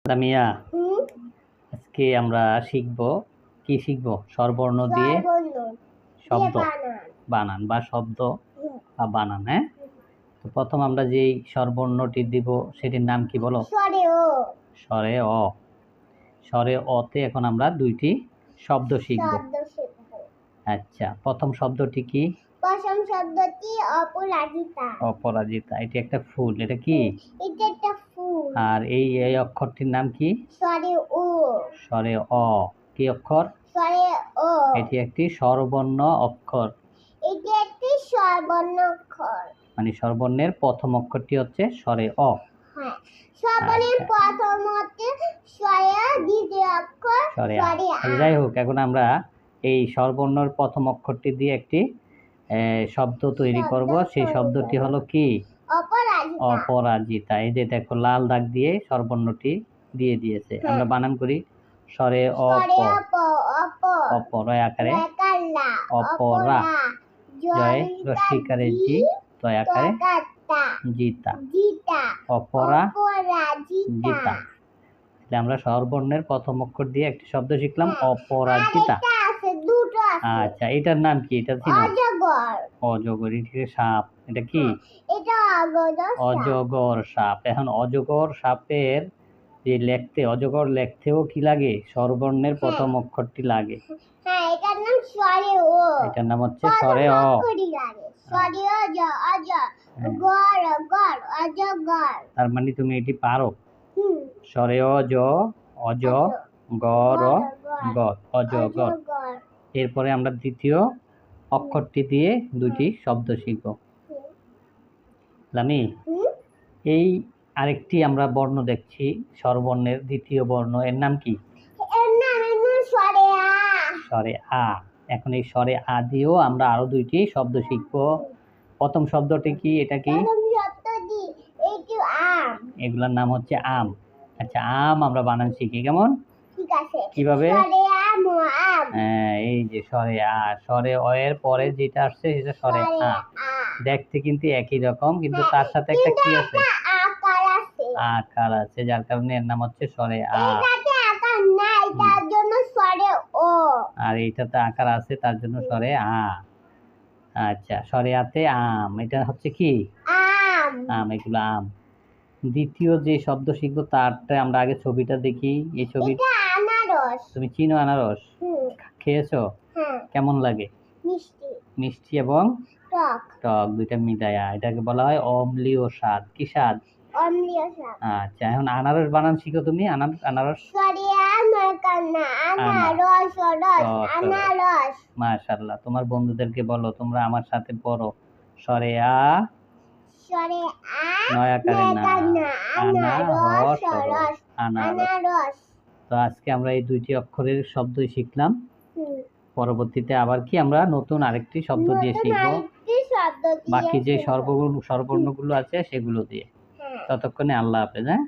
সামিয়া, আজকে আমরা কি শিখবো? স্বরবর্ণ দিয়ে শব্দ বানান বা শব্দ বা বানান। হ্যাঁ, তো প্রথম আমরা যেই স্বরবর্ণটি দিব সেটির নাম কি বলো? স্বরে অ। স্বরে অতে এখন আমরা দুইটি শব্দ শিখব। আচ্ছা, প্রথম শব্দটি কি? প্রথম শব্দটি অপরাজিতা। অপরাজিতা, এটি একটা ফুল। এটা কি? এটা একটা ফুল। আর এই অক্ষরটির নাম কি? স্বরে ও। স্বরে অ। কি অক্ষর? স্বরে ও। এটি একটি স্বরবর্ণ অক্ষর। এটি একটি স্বরবর্ণ অক্ষর। মানে স্বরবর্ণের প্রথম অক্ষরটি হচ্ছে স্বরে অ। হ্যাঁ, স্বরবর্ণের প্রথম হচ্ছে স্বরে, দ্বিতীয় অক্ষর স্বরে আ। যাই হোক, এখন আমরা এই স্বরবর্ণের প্রথম অক্ষরটি দিয়ে একটি শব্দ তৈরি করব। সেই শব্দটি হলো কি? অপরাজিতা। অপরাজিতা। এই যে দেখো, লাল দাগ দিয়ে স্বরবর্ণটি দিয়ে দিয়েছে। আমরা বানান করি স্বরে অ প, অপ রয় আকারে অপরা, জয় রস্বীকারে জি, তয় আকারে জিতা, অপরা জিতা। তাহলে আমরা স্বরবর্ণের প্রথম অক্ষর দিয়ে একটি শব্দ শিখলাম, অপরাজিতা। আচ্ছা, এটার নাম কি? এটা অজগর। অজগর, এটা সাপ। এটা কি? এটা অজগর সাপ। এখন অজগর সাপের যে অজগর লেখতেও কি লাগে? স্বরবর্ণের প্রথম অক্ষরটি লাগে। হ্যাঁ, এটার নাম স্বরে ও। এটার নাম হচ্ছে স্বরে অ। স্বরে অজ, অজ, গর, গর, অজগর। তার মানে তুমি এটি পারো। স্বরে অজ, অজ, গর, গর, অজগর। এরপরে আমরা দ্বিতীয় অক্ষরটি দিয়ে দুটি শব্দ শিখব। লামি, এই আরেকটি আমরা বর্ণ দেখছি, স্বরবর্ণের দ্বিতীয় বর্ণ, এর নাম কি? স্বরে আ। স্বরে আ। এখন এই স্বরে আ দিয়েও আমরা আরো দুইটি শব্দ শিখব। প্রথম শব্দটি কি? এটা কি? এগুলোর নাম হচ্ছে আম। আচ্ছা, আম আমরা বানান শিখি কেমন? ঠিক আছে। কিভাবে? আম। হ্যাঁ, এই যে স্বরে আ, স্বরে অ এর পরে যেটা আসছে সেটা স্বরে আ। দেখতে কিন্তু একই রকম, কিন্তু তার সাথে একটা কি আছে? আকার আছে, যার কারণে এর নাম হচ্ছে স্বরে আ। আর এইটাতে আকার আছে, তার জন্য স্বরে আ। আচ্ছা, স্বরে আতে আম, এটা হচ্ছে কি? আম, এগুলো আম। দ্বিতীয় যে শব্দ শিখবো তারটা আমরা আগে ছবিটা দেখি। এই ছবি তুমি চিনো আনারস? খেয়েছো? কেমন লাগে? মিষ্টি এবং টক দুইটা মিলায়া, এটাকে বলা হয় অম্লীয় স্বাদ। কি স্বাদ? আচ্ছা, এখন আনারস বানান শিখো তুমি। আনারস। মাশাআল্লাহ, তোমার বন্ধুদেরকে বলো তোমরা আমার সাথে পড়ো, স্বরে আ, নয় আকারে না, আনারস, আনারস। তো আজকে আমরা এই দুইটি অক্ষরের শব্দই শিখলাম। পরবর্তীতে আবার কি আমরা নতুন আরেকটি শব্দ দিয়ে শিখবো, বাকি যে স্বরবর্ণগুলো আছে সেগুলো দিয়ে। ততক্ষণে আল্লাহ হাফেজ। হ্যাঁ।